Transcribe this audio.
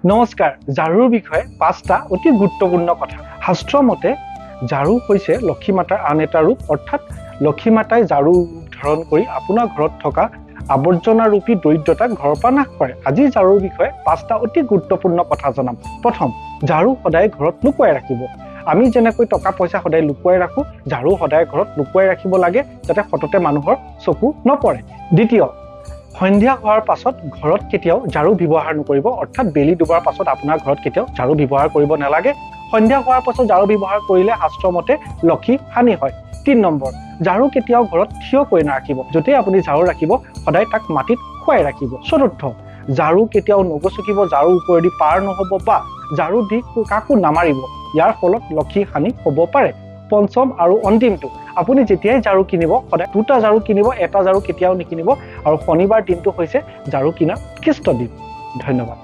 নমস্কাৰ, ঝাৰুৰ বিষয়ে 5টা অতি গুৰুত্বপূৰ্ণ কথা। শাস্ত্ৰ মতে ঝাৰু হৈছে লক্ষ্মী মাতাৰ আন এটা ৰূপ, অৰ্থাৎ লক্ষ্মী মাতাই ঝাৰু ধাৰণ কৰি আপোনাৰ ঘৰত থকা আৱৰ্জনা ৰূপী দৰিদ্ৰতাক ঘৰৰ পৰা নাশ কৰে। আজি ঝাৰুৰ বিষয়ে 5টা অতি গুৰুত্বপূৰ্ণ কথা জনাম। প্ৰথম, ঝাৰু সদায় ঘৰত লুকুৱাই ৰাখিব। আমি যেনেকৈ টকা পইচা সদায় লুকুৱাই ৰাখোঁ, ঝাৰু সদায় ঘৰত লুকুৱাই ৰাখিব লাগে যাতে সততে মানুহৰ চকু নপৰে। দ্বিতীয়, সন্ধিয়া হোৱাৰ পাছত ঘৰত কেতিয়াও ঝাৰু ব্যৱহাৰ নকৰিব, অৰ্থাৎ বেলি ডুবাৰ পাছত আপোনাৰ ঘৰত কেতিয়াও ঝাৰু ব্যৱহাৰ কৰিব নালাগে। সন্ধিয়া হোৱাৰ পাছত ঝাৰু ব্যৱহাৰ কৰিলে শাস্ত্ৰমতে লক্ষী হানি হয়। 3 নম্বৰ, ঝাৰু কেতিয়াও ঘৰত থিয় কৰি নাৰাখিব। য'তেই আপুনি ঝাৰু ৰাখিব সদায় তাক মাটিত শুৱাই ৰাখিব। চতুৰ্থ, ঝাৰু কেতিয়াও নগচকিব, ঝাৰু ওপৰেদি পাৰ নহ'ব বা ঝাৰু দি কাকো নামাৰিব, ইয়াৰ ফলত লক্ষী হানি হ'ব পাৰে। পঞ্চম আৰু অন্তিমটো, আপুনি যেতিয়াই ঝাৰু কিনিব সদায় 2টা ঝাৰু কিনিব, এটা ঝাৰু কেতিয়াও নিকিনিব। আৰু শনিবাৰ দিনটো হৈছে ঝাৰু কিনাৰ উৎকৃষ্ট দিন। ধন্যবাদ।